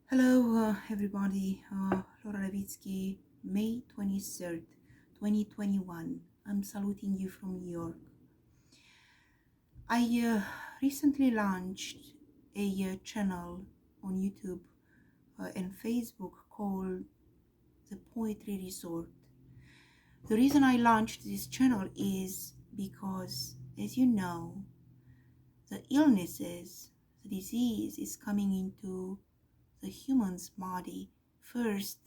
Hello, everybody. Laura Levitsky, May 23rd, 2021. I'm saluting you from New York. I recently launched a channel on YouTube and Facebook called The Poetry Resort. The reason I launched this channel is because, as you know, the illnesses, the disease is coming into the human's body first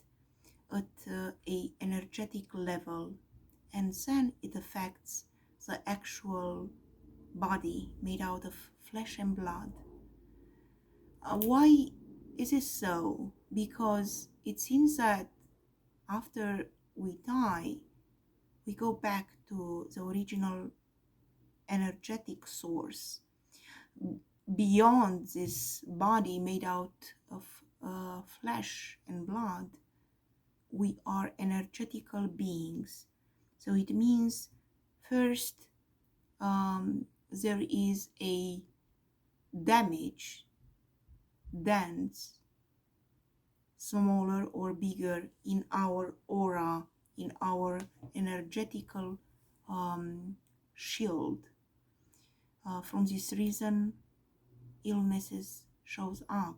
at a energetic level, and then it affects the actual body made out of flesh and blood. Why is it so? Because it seems that after we die, we go back to the original energetic source. Beyond this body made out of flesh and blood, we are energetical beings. So it means first there is a damage, dents, smaller or bigger, in our aura, in our energetical shield. From this reason, illnesses shows up.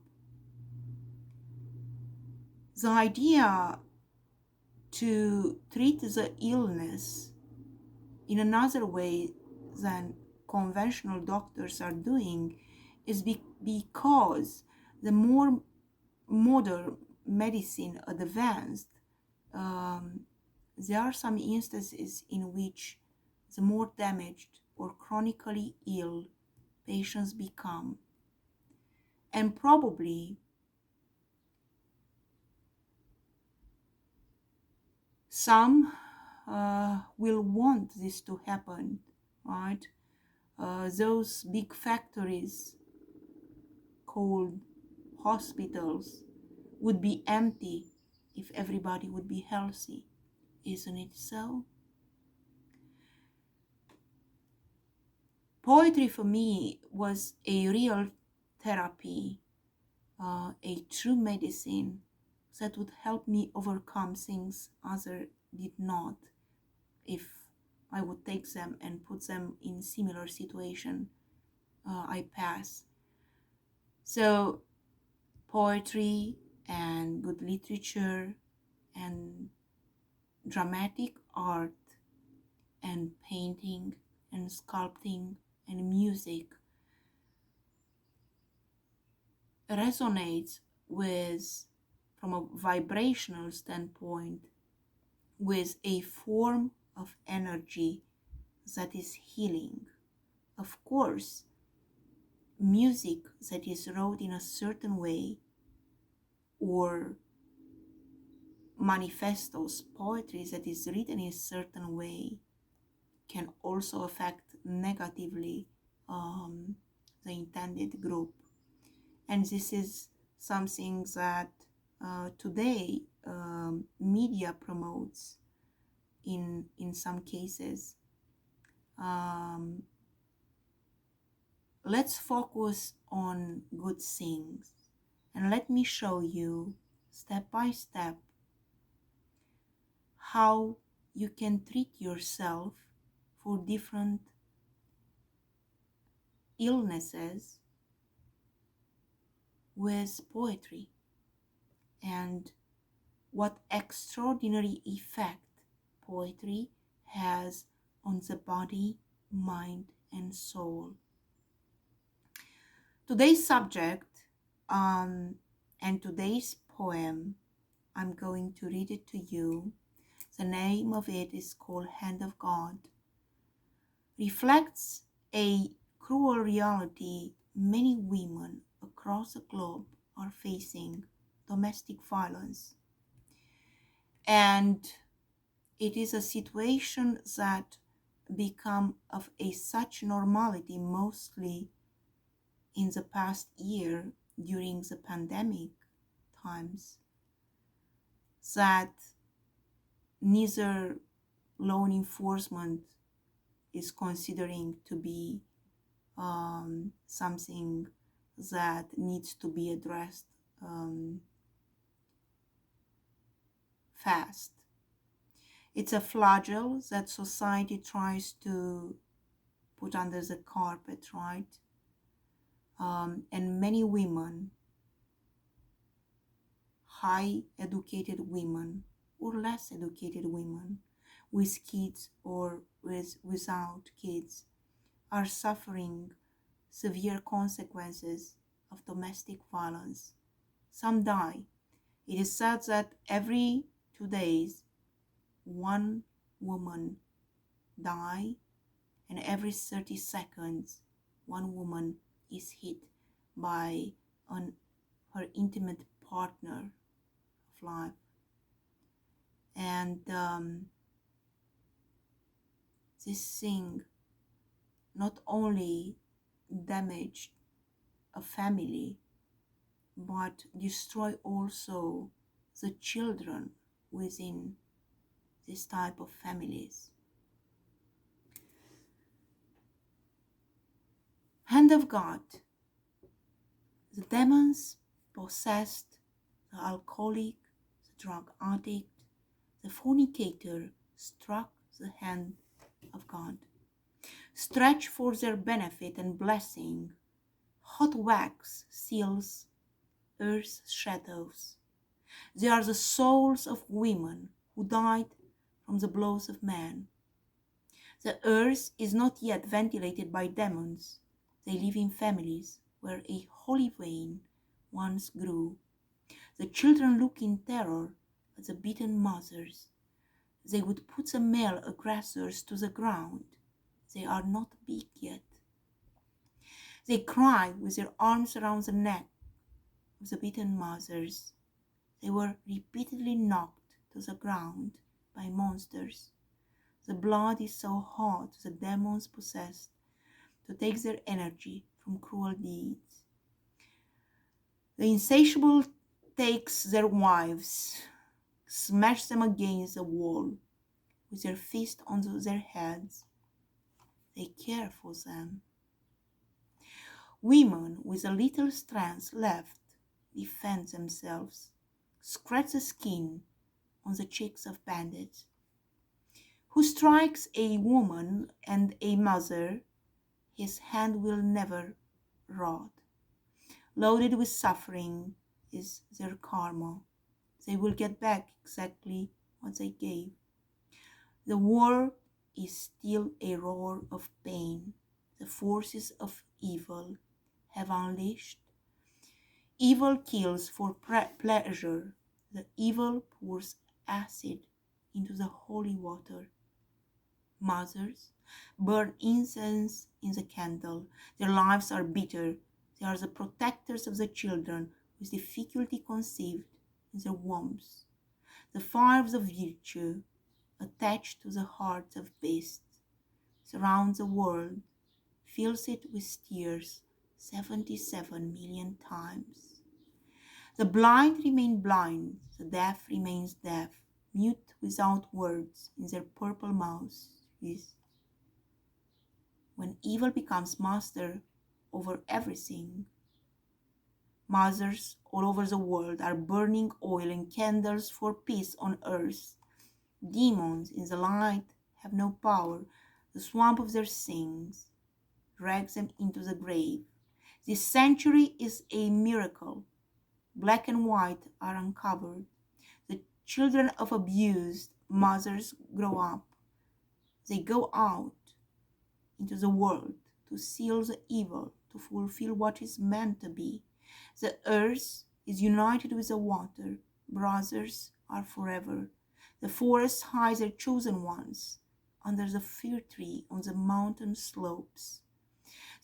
The idea to treat the illness in another way than conventional doctors are doing is because the more modern medicine advanced, there are some instances in which the more damaged or chronically ill patients become, and probably some will want this to happen, right? Those big factories called hospitals would be empty if everybody would be healthy. Isn't it so? Poetry for me was a real therapy, a true medicine that would help me overcome things others did not, if I would take them and put them in similar situation I pass. So poetry and good literature and dramatic art and painting and sculpting and music resonates with, from a vibrational standpoint, with a form of energy that is healing. Of course, music that is wrote in a certain way, or manifestos, poetry that is written in a certain way, can also affect negatively the intended group. And this is something that today media promotes in some cases. Let's focus on good things, and let me show you step by step how you can treat yourself for different illnesses with poetry, and what extraordinary effect poetry has on the body, mind, and soul. Today's subject and today's poem, I'm going to read it to you. The name of it is called Hand of God. Reflects a cruel reality many women across the globe are facing: domestic violence. And it is a situation that become of a such normality mostly in the past year during the pandemic times, that neither law enforcement is considering to be something that needs to be addressed fast. It's a flagell that society tries to put under the carpet, right? And many women, high educated women or less educated women with kids or without kids, are suffering severe consequences of domestic violence. Some die. It is said that every 2 days, one woman die, and every 30 seconds, one woman is hit by her intimate partner of life. And this thing not only damaged a family, but destroy also the children within this type of families. Hand of God. The demons possessed the alcoholic, the drug addict, the fornicator struck the hand of God. Stretched for their benefit and blessing, hot wax seals earth's shadows. They are the souls of women who died from the blows of man. The earth is not yet ventilated by demons. They live in families where a holy vein once grew. The children look in terror at the beaten mothers. They would put the male aggressors to the ground. They are not big yet. They cry with their arms around the neck of the beaten mothers. They were repeatedly knocked to the ground by monsters. The blood is so hot the demons possessed to take their energy from cruel deeds. The insatiable takes their wives, smash them against the wall with their fist on their heads. They care for them. Women with a little strength left defend themselves, scratch the skin on the cheeks of bandits. Who strikes a woman and a mother, his hand will never rot. Loaded with suffering is their karma. They will get back exactly what they gave. The world is still a roar of pain. The forces of evil have unleashed. Evil kills for pleasure. The evil pours acid into the holy water. Mothers burn incense in the candle. Their lives are bitter. They are the protectors of the children with difficulty conceived in their wombs. The fire of the virtue, attached to the hearts of beasts, surrounds the world, fills it with tears 77 million times. The blind remain blind, the deaf remains deaf, mute without words in their purple mouths. When evil becomes master over everything, mothers all over the world are burning oil and candles for peace on earth. Demons in the light have no power. The swamp of their sins drags them into the grave. This century is a miracle. Black and white are uncovered. The children of abused mothers grow up. They go out into the world to seal the evil, to fulfill what is meant to be. The earth is united with the water. Brothers are forever. The forest hides their chosen ones under the fir tree on the mountain slopes.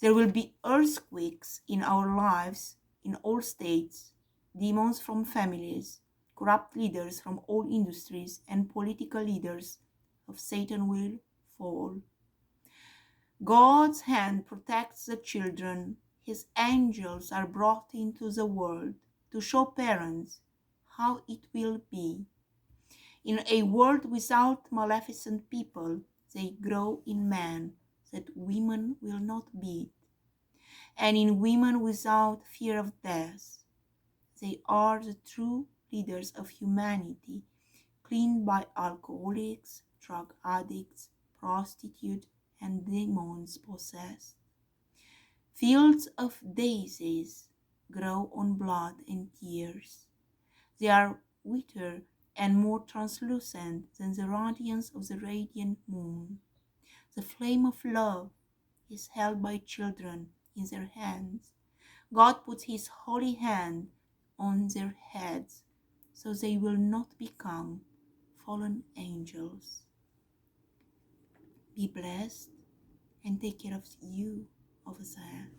There will be earthquakes in our lives in all states, demons from families, corrupt leaders from all industries, and political leaders of Satan will fall. God's hand protects the children. His angels are brought into the world to show parents how it will be. In a world without maleficent people, they grow in men that women will not beat, and in women without fear of death, They are the true leaders of humanity, cleaned by alcoholics, drug addicts, prostitutes, and demons possessed. Fields of daisies grow on blood and tears. They are whiter and more translucent than the radiance of the radiant moon. The flame of love is held by children in their hands. God puts his holy hand on their heads so they will not become fallen angels. Be blessed and take care of you over there.